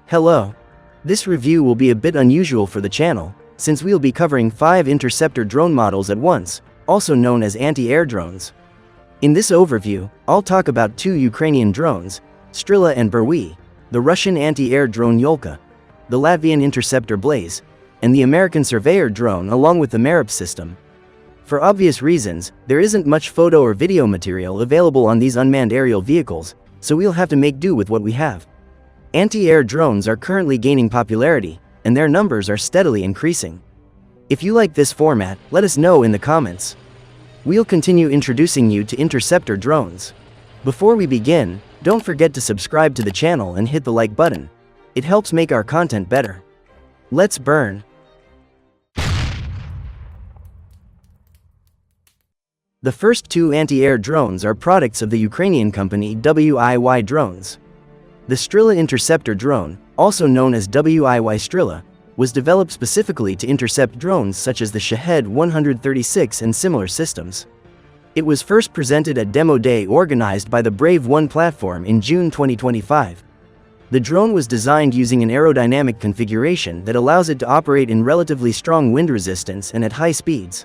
Hello. This review will be a bit unusual for the channel, since we'll be covering 5 Interceptor drone models at once, also known as anti-air drones. In this overview, I'll talk about 2 Ukrainian drones, STRILA and BUREWIY, the Russian anti-air drone Yolka, the Latvian Interceptor Blaze, and the American Surveyor drone along with the Merops system. For obvious reasons, there isn't much photo or video material available on these unmanned aerial vehicles, so we'll have to make do with what we have. Anti-air drones are currently gaining popularity, and their numbers are steadily increasing. If you like this format, let us know in the comments. We'll continue introducing you to Interceptor drones. Before we begin, don't forget to subscribe to the channel and hit the like button. It helps make our content better. Let's burn. The first 2 anti-air drones are products of the Ukrainian company BUREWY Drones. The STRILA Interceptor drone, also known as BUREWY STRILA, was developed specifically to intercept drones such as the Shahed 136 and similar systems. It was first presented at Demo Day organized by the Brave One platform in June 2025. The drone was designed using an aerodynamic configuration that allows it to operate in relatively strong wind resistance and at high speeds.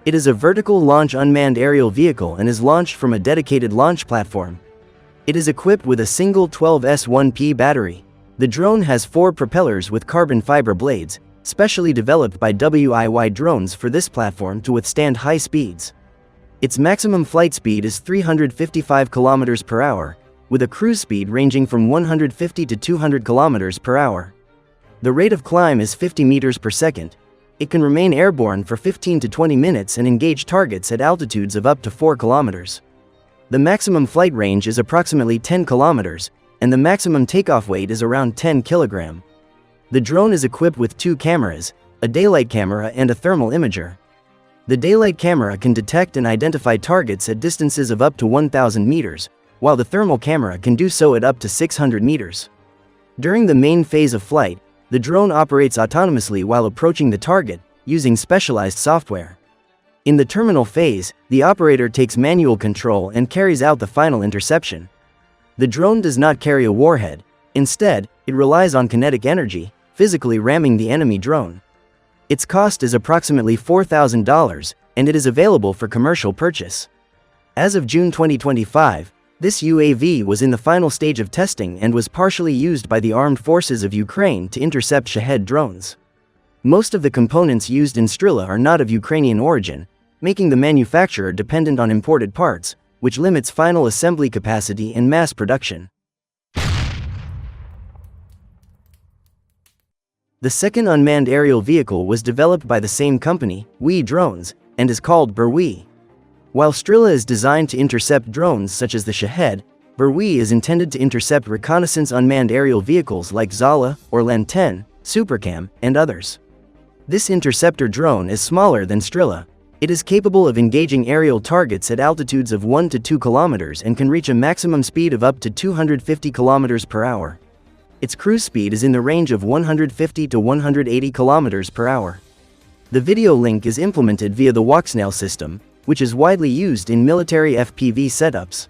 It is a vertical launch unmanned aerial vehicle and is launched from a dedicated launch platform. It is equipped with a single 12S1P battery. The drone has 4 propellers with carbon fiber blades, specially developed by BUREWY Drones for this platform to withstand high speeds. Its maximum flight speed is 355 km per hour, with a cruise speed ranging from 150 to 200 km per hour. The rate of climb is 50 meters per second. It can remain airborne for 15 to 20 minutes and engage targets at altitudes of up to 4 kilometers. The maximum flight range is approximately 10 kilometers, and the maximum takeoff weight is around 10 kg. The drone is equipped with 2 cameras, a daylight camera and a thermal imager. The daylight camera can detect and identify targets at distances of up to 1,000 meters, while the thermal camera can do so at up to 600 meters. During the main phase of flight, the drone operates autonomously while approaching the target, using specialized software. In the terminal phase, the operator takes manual control and carries out the final interception. The drone does not carry a warhead. Instead, it relies on kinetic energy, physically ramming the enemy drone. Its cost is approximately $4,000, and it is available for commercial purchase. As of June 2025, this UAV was in the final stage of testing and was partially used by the armed forces of Ukraine to intercept Shahed drones. Most of the components used in STRILA are not of Ukrainian origin, making the manufacturer dependent on imported parts, which limits final assembly capacity and mass production. The second unmanned aerial vehicle was developed by the same company, BUREWY Drones, and is called BUREWIY. While STRILA is designed to intercept drones such as the Shahed, BUREWIY is intended to intercept reconnaissance unmanned aerial vehicles like Zala, Orlan 10, Supercam, and others. This interceptor drone is smaller than STRILA. It is capable of engaging aerial targets at altitudes of 1 to 2 kilometers and can reach a maximum speed of up to 250 kilometers per hour. Its cruise speed is in the range of 150 to 180 kilometers per hour. The video link is implemented via the Walksnail system, which is widely used in military FPV setups.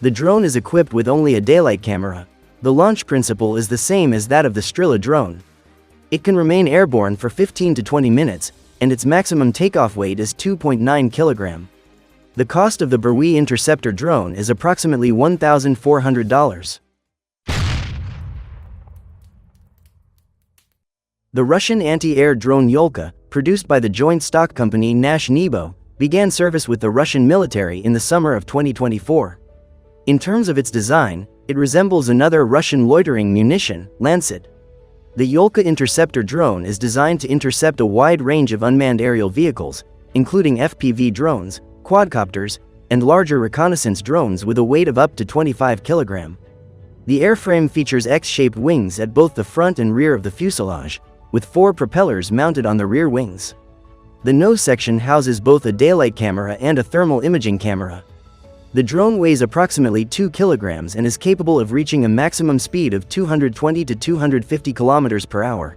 The drone is equipped with only a daylight camera. The launch principle is the same as that of the STRILA drone. It can remain airborne for 15 to 20 minutes, and its maximum takeoff weight is 2.9 kg. The cost of the BUREWIY Interceptor drone is approximately $1,400. The Russian anti-air drone Yolka, produced by the joint stock company Nash Nebo, began service with the Russian military in the summer of 2024. In terms of its design, it resembles another Russian loitering munition, Lancet. The Yolka Interceptor drone is designed to intercept a wide range of unmanned aerial vehicles, including FPV drones, quadcopters, and larger reconnaissance drones with a weight of up to 25 kg. The airframe features X-shaped wings at both the front and rear of the fuselage, with 4 propellers mounted on the rear wings. The nose section houses both a daylight camera and a thermal imaging camera. The drone weighs approximately 2 kilograms and is capable of reaching a maximum speed of 220 to 250 kilometers per hour.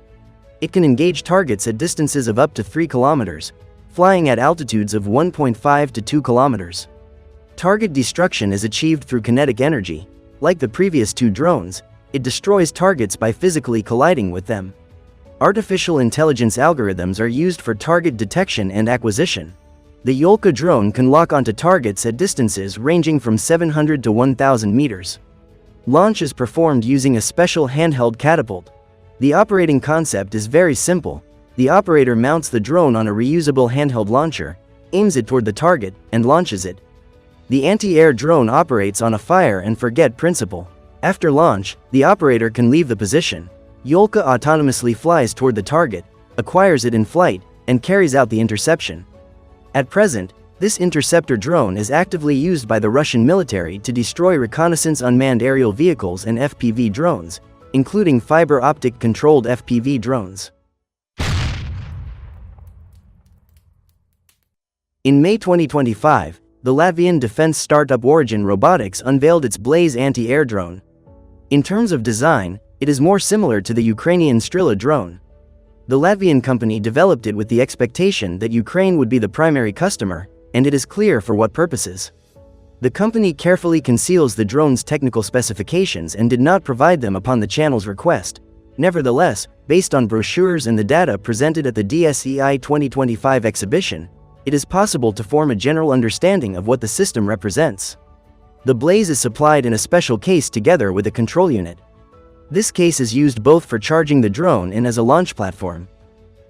It can engage targets at distances of up to 3 kilometers, flying at altitudes of 1.5 to 2 kilometers. Target destruction is achieved through kinetic energy. Like the previous 2 drones, it destroys targets by physically colliding with them. Artificial intelligence algorithms are used for target detection and acquisition. The Yolka drone can lock onto targets at distances ranging from 700 to 1,000 meters. Launch is performed using a special handheld catapult. The operating concept is very simple. The operator mounts the drone on a reusable handheld launcher, aims it toward the target, and launches it. The anti-air drone operates on a fire and forget principle. After launch, the operator can leave the position. Yolka autonomously flies toward the target, acquires it in flight, and carries out the interception. At present, this interceptor drone is actively used by the Russian military to destroy reconnaissance unmanned aerial vehicles and FPV drones, including fiber optic controlled FPV drones. In May 2025, the Latvian defense startup Origin Robotics unveiled its Blaze anti-air drone. In terms of design, it is more similar to the Ukrainian STRILA drone. The Latvian company developed it with the expectation that Ukraine would be the primary customer, and it is clear for what purposes. The company carefully conceals the drone's technical specifications and did not provide them upon the channel's request. Nevertheless, based on brochures and the data presented at the DSEI 2025 exhibition, it is possible to form a general understanding of what the system represents. The Blaze is supplied in a special case together with a control unit. This case is used both for charging the drone and as a launch platform.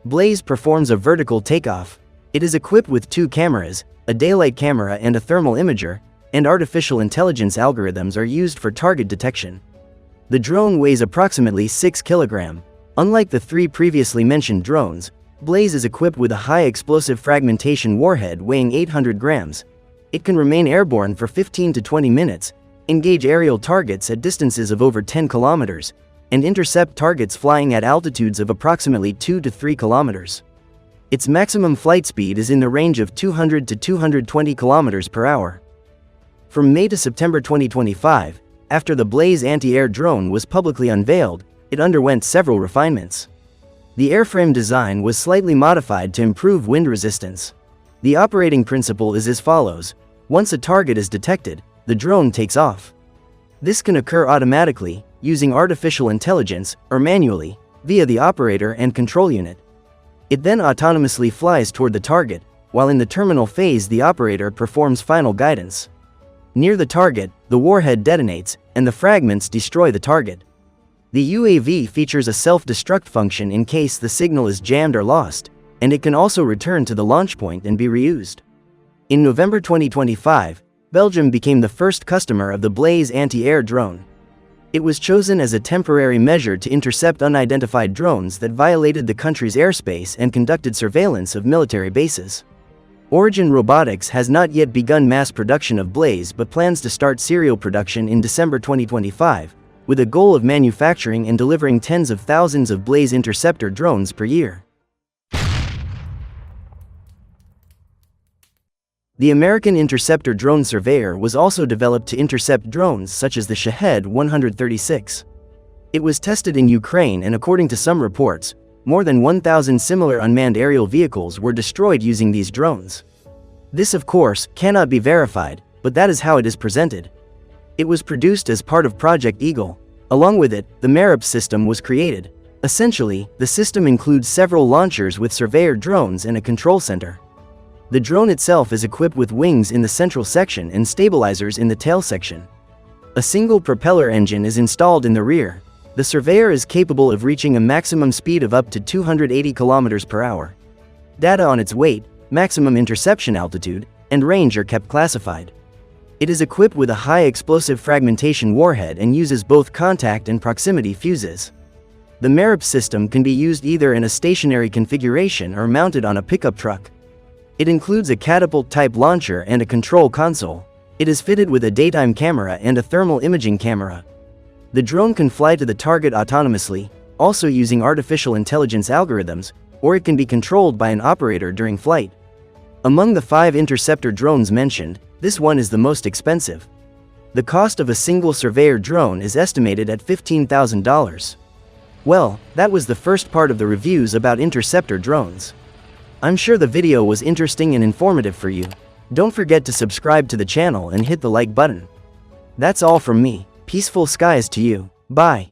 Blaze performs a vertical takeoff. It is equipped with 2 cameras, a daylight camera and a thermal imager, and artificial intelligence algorithms are used for target detection. The drone weighs approximately 6 kilograms. Unlike the 3 previously mentioned drones, Blaze is equipped with a high explosive fragmentation warhead weighing 800 grams. It can remain airborne for 15 to 20 minutes, engage aerial targets at distances of over 10 kilometers, and intercept targets flying at altitudes of approximately 2 to 3 kilometers. Its maximum flight speed is in the range of 200 to 220 kilometers per hour. From May to September 2025, after the Blaze anti-air drone was publicly unveiled, it underwent several refinements. The airframe design was slightly modified to improve wind resistance. The operating principle is as follows: once a target is detected, the drone takes off. This can occur automatically, using artificial intelligence, or manually, via the operator and control unit. It then autonomously flies toward the target, while in the terminal phase the operator performs final guidance. Near the target, the warhead detonates, and the fragments destroy the target. The UAV features a self-destruct function in case the signal is jammed or lost, and it can also return to the launch point and be reused. In November 2025, Belgium became the first customer of the Blaze anti-air drone. It was chosen as a temporary measure to intercept unidentified drones that violated the country's airspace and conducted surveillance of military bases. Origin Robotics has not yet begun mass production of Blaze but plans to start serial production in December 2025, with a goal of manufacturing and delivering tens of thousands of Blaze Interceptor drones per year. The American Interceptor drone Surveyor was also developed to intercept drones such as the Shahed 136. It was tested in Ukraine, and according to some reports, more than 1,000 similar unmanned aerial vehicles were destroyed using these drones. This, of course, cannot be verified, but that is how it is presented. It was produced as part of Project Eagle. Along with it, the Merops system was created. Essentially, the system includes several launchers with Surveyor drones and a control center. The drone itself is equipped with wings in the central section and stabilizers in the tail section. A single propeller engine is installed in the rear. The Surveyor is capable of reaching a maximum speed of up to 280 km per hour. Data on its weight, maximum interception altitude, and range are kept classified. It is equipped with a high explosive fragmentation warhead and uses both contact and proximity fuses. The Merops system can be used either in a stationary configuration or mounted on a pickup truck. It includes a catapult-type launcher and a control console. It is fitted with a daytime camera and a thermal imaging camera. The drone can fly to the target autonomously, also using artificial intelligence algorithms, or it can be controlled by an operator during flight. Among the 5 interceptor drones mentioned, this one is the most expensive. The cost of a single Surveyor drone is estimated at $15,000. Well, that was the first part of the reviews about interceptor drones. I'm sure the video was interesting and informative for you. Don't forget to subscribe to the channel and hit the like button. That's all from me. Peaceful skies to you. Bye.